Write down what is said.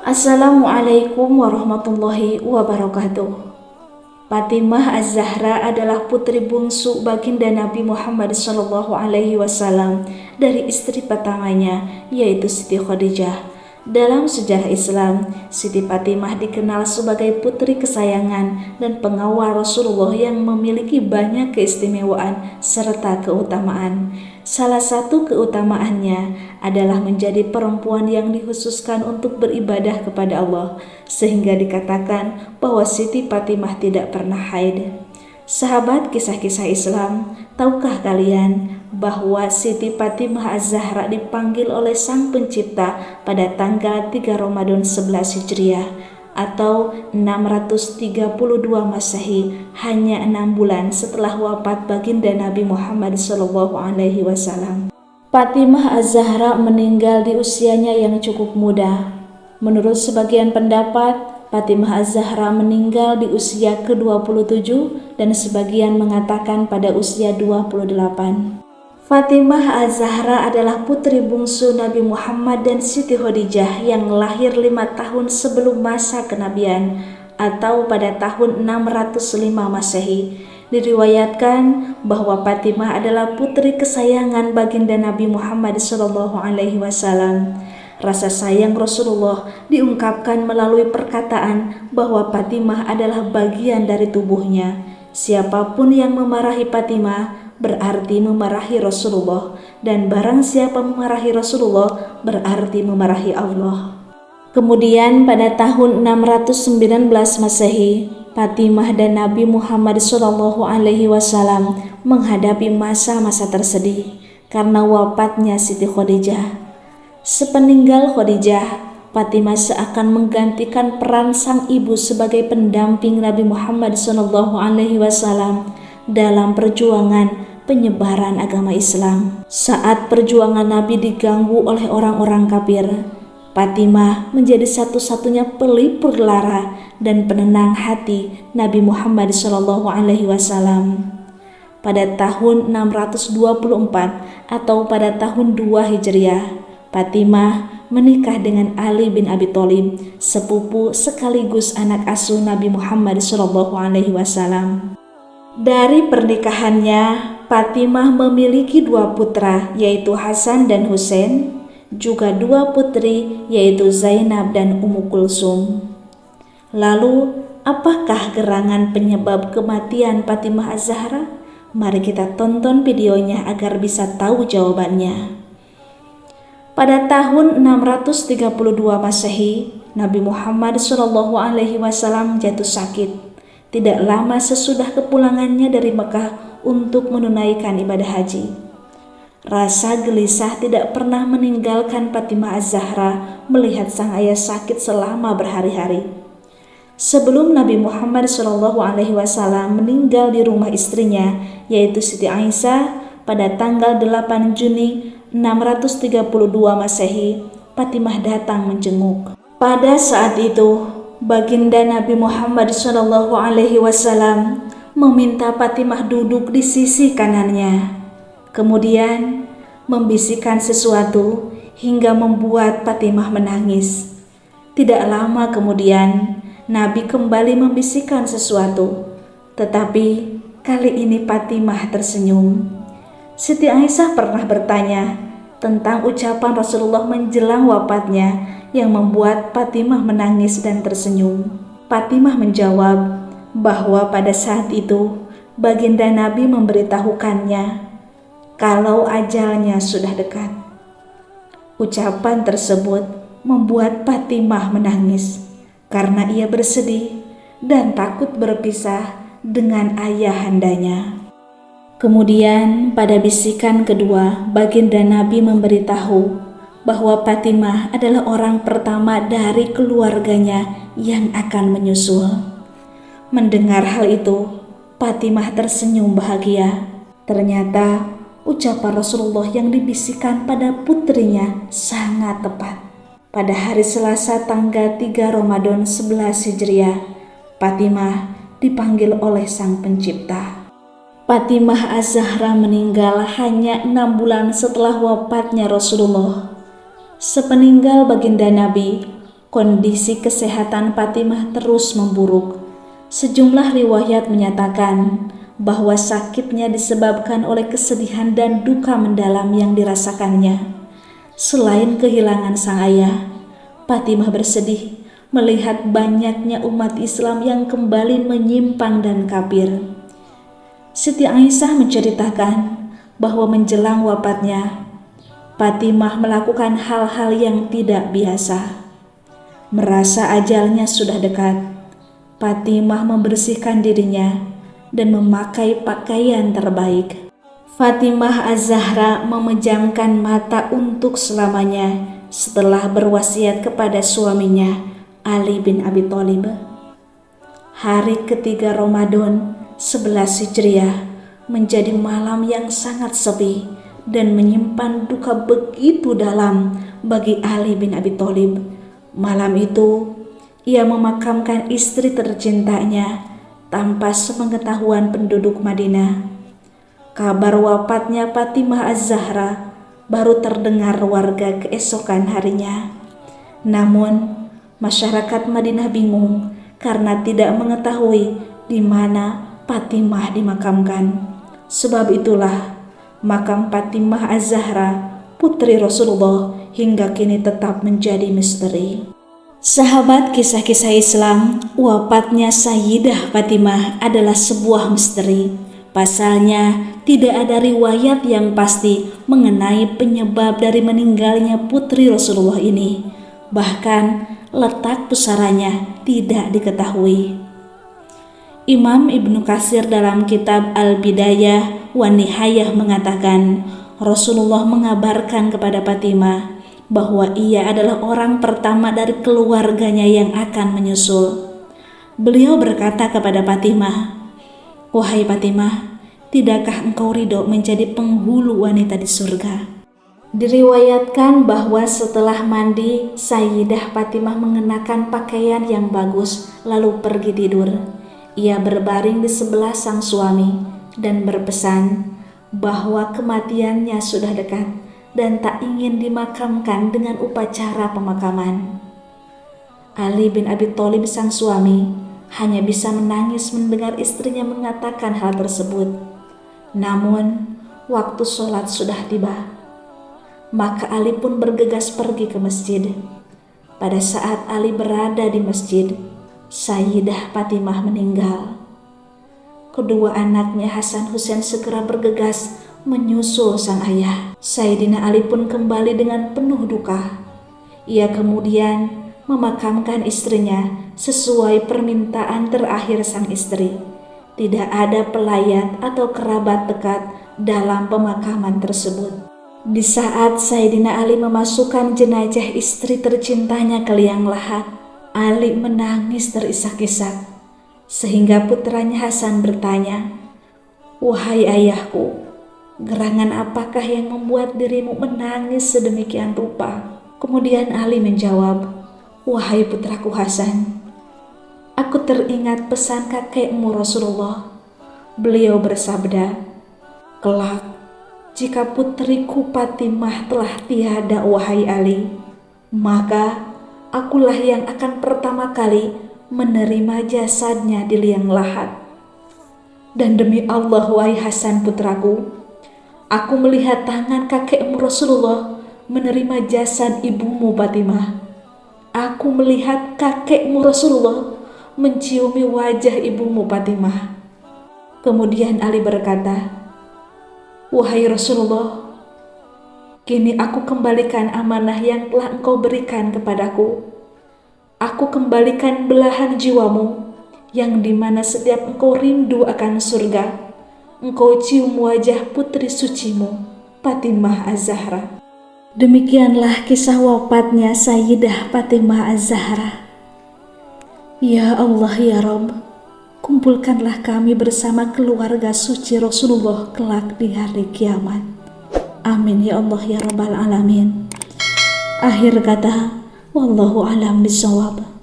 Assalamualaikum warahmatullahi wabarakatuh. Fatimah Az-Zahra adalah putri bungsu baginda Nabi Muhammad SAW dari istri pertamanya, yaitu Siti Khadijah. Dalam sejarah Islam, Siti Fatimah dikenal sebagai putri kesayangan dan pengawal Rasulullah yang memiliki banyak keistimewaan serta keutamaan. Salah satu keutamaannya adalah menjadi perempuan yang dikhususkan untuk beribadah kepada Allah, sehingga dikatakan bahwa Siti Fatimah tidak pernah haid. Sahabat kisah-kisah Islam, tahukah kalian bahwa Siti Fatimah Az-Zahra dipanggil oleh Sang Pencipta pada tanggal 3 Ramadan 11 Hijriah atau 632 Masehi, hanya 6 bulan setelah wafat baginda Nabi Muhammad SAW. Fatimah Az-Zahra meninggal di usianya yang cukup muda. Menurut sebagian pendapat, Fatimah Az-Zahra meninggal di usia ke-27 dan sebagian mengatakan pada usia 28. Fatimah Az-Zahra adalah putri bungsu Nabi Muhammad dan Siti Khadijah yang lahir 5 tahun sebelum masa kenabian atau pada tahun 605 Masehi. Diriwayatkan bahwa Fatimah adalah putri kesayangan baginda Nabi Muhammad SAW. Rasa sayang Rasulullah diungkapkan melalui perkataan bahwa Fatimah adalah bagian dari tubuhnya. Siapapun yang memarahi Fatimah berarti memarahi Rasulullah, dan barang siapa memarahi Rasulullah berarti memarahi Allah. Kemudian pada tahun 619 Masehi, Fatimah dan Nabi Muhammad SAW menghadapi masa-masa tersedih karena wafatnya Siti Khadijah. Sepeninggal Khadijah, Fatimah seakan menggantikan peran sang ibu sebagai pendamping Nabi Muhammad SAW dalam perjuangan penyebaran agama Islam. Saat perjuangan Nabi diganggu oleh orang-orang kafir, Fatimah menjadi satu-satunya pelipur lara dan penenang hati Nabi Muhammad SAW. Pada tahun 624 atau pada tahun 2 Hijriah, Fatimah menikah dengan Ali bin Abi Thalib, sepupu sekaligus anak asuh Nabi Muhammad SAW. Dari pernikahannya, Fatimah memiliki 2 putra, yaitu Hasan dan Husain, juga 2 putri, yaitu Zainab dan Ummu Kulsum. Lalu, apakah gerangan penyebab kematian Fatimah Az-Zahra? Mari kita tonton videonya agar bisa tahu jawabannya. Pada tahun 632 Masehi, Nabi Muhammad SAW jatuh sakit. Tidak lama sesudah kepulangannya dari Mekah untuk menunaikan ibadah haji. Rasa gelisah tidak pernah meninggalkan Fatimah Az-Zahra melihat sang ayah sakit selama berhari-hari. Sebelum Nabi Muhammad SAW meninggal di rumah istrinya, yaitu Siti Aisyah, pada tanggal 8 Juni 632 Masehi, Fatimah datang menjenguk. Pada saat itu, baginda Nabi Muhammad SAW meminta Fatimah duduk di sisi kanannya. Kemudian membisikkan sesuatu hingga membuat Fatimah menangis. Tidak lama kemudian, Nabi kembali membisikkan sesuatu, tetapi kali ini Fatimah tersenyum. Siti Aisyah pernah bertanya tentang ucapan Rasulullah menjelang wafatnya yang membuat Fatimah menangis dan tersenyum. Fatimah menjawab bahwa pada saat itu baginda Nabi memberitahukannya kalau ajalnya sudah dekat. Ucapan tersebut membuat Fatimah menangis karena ia bersedih dan takut berpisah dengan ayahandanya. Kemudian pada bisikan kedua, baginda Nabi memberitahu bahwa Fatimah adalah orang pertama dari keluarganya yang akan menyusul. Mendengar hal itu, Fatimah tersenyum bahagia. Ternyata ucapan Rasulullah yang dibisikkan pada putrinya sangat tepat. Pada hari Selasa tanggal 3 Ramadan 11 Hijriah, Fatimah dipanggil oleh Sang Pencipta. Fatimah Az-Zahra meninggal hanya 6 bulan setelah wafatnya Rasulullah. Sepeninggal baginda Nabi, Kondisi kesehatan Fatimah terus memburuk. Sejumlah riwayat menyatakan bahwa sakitnya disebabkan oleh kesedihan dan duka mendalam yang dirasakannya. Selain kehilangan sang ayah, Fatimah bersedih melihat banyaknya umat Islam yang kembali menyimpang dan kafir. Siti Aisyah menceritakan bahwa menjelang wafatnya, Fatimah melakukan hal-hal yang tidak biasa. Merasa ajalnya sudah dekat, Fatimah membersihkan dirinya dan memakai pakaian terbaik. Fatimah Az-Zahra memejamkan mata untuk selamanya setelah berwasiat kepada suaminya Ali bin Abi Thalib. Hari ketiga Ramadan 11 Hijriah menjadi malam yang sangat sepi dan menyimpan duka begitu dalam bagi Ali bin Abi Thalib. Malam itu, ia memakamkan istri tercintanya tanpa sepengetahuan penduduk Madinah. Kabar wafatnya Fatimah Az-Zahra baru terdengar warga keesokan harinya. Namun, masyarakat Madinah bingung karena tidak mengetahui di mana Fatimah dimakamkan. Sebab itulah, makam Fatimah Az-Zahra, putri Rasulullah, hingga kini tetap menjadi misteri. Sahabat kisah-kisah Islam, wafatnya Sayyidah Fatimah adalah sebuah misteri. Pasalnya, tidak ada riwayat yang pasti mengenai penyebab dari meninggalnya putri Rasulullah ini. Bahkan, letak pusaranya tidak diketahui. Imam Ibnu Katsir dalam kitab Al-Bidayah wa Nihayah mengatakan, Rasulullah mengabarkan kepada Fatimah bahwa ia adalah orang pertama dari keluarganya yang akan menyusul. Beliau berkata kepada Fatimah, "Wahai Fatimah, tidakkah engkau ridho menjadi penghulu wanita di surga?" Diriwayatkan bahwa setelah mandi, Sayyidah Fatimah mengenakan pakaian yang bagus lalu pergi tidur. Ia berbaring di sebelah sang suami dan berpesan bahwa kematiannya sudah dekat dan tak ingin dimakamkan dengan upacara pemakaman. Ali bin Abi Thalib sang suami hanya bisa menangis mendengar istrinya mengatakan hal tersebut. Namun, waktu sholat sudah tiba. Maka Ali pun bergegas pergi ke masjid. Pada saat Ali berada di masjid, Sayyidah Fatimah meninggal. Kedua anaknya Hasan Husain segera bergegas menyusul sang ayah. Sayyidina Ali pun kembali dengan penuh duka. Ia kemudian memakamkan istrinya sesuai permintaan terakhir sang istri. Tidak ada pelayat atau kerabat dekat dalam pemakaman tersebut. Di saat Sayyidina Ali memasukkan jenazah istri tercintanya ke liang lahat, Ali menangis terisak-isak, sehingga putranya Hasan bertanya, "Wahai ayahku, gerangan apakah yang membuat dirimu menangis sedemikian rupa?" Kemudian Ali menjawab, "Wahai putraku Hasan, aku teringat pesan kakekmu Rasulullah. Beliau bersabda, kelak jika putriku Fatimah telah tiada wahai Ali, maka akulah yang akan pertama kali menerima jasadnya di liang lahat. Dan demi Allah wahai Hasan putraku, aku melihat tangan kakekmu Rasulullah menerima jasad ibumu Fatimah. Aku melihat kakekmu Rasulullah menciumi wajah ibumu Fatimah." Kemudian Ali berkata, "Wahai Rasulullah, kini aku kembalikan amanah yang telah engkau berikan kepadaku. Aku kembalikan belahan jiwamu, yang dimana setiap engkau rindu akan surga, engkau cium wajah putri sucimu, Fatimah Az-Zahra." Demikianlah kisah wafatnya Sayyidah Fatimah Az-Zahra. Ya Allah ya Rabb, kumpulkanlah kami bersama keluarga suci Rasulullah kelak di hari kiamat. Amin ya Allah ya Rabbal Alamin. Akhir kata, wallahu a'lam bishawab.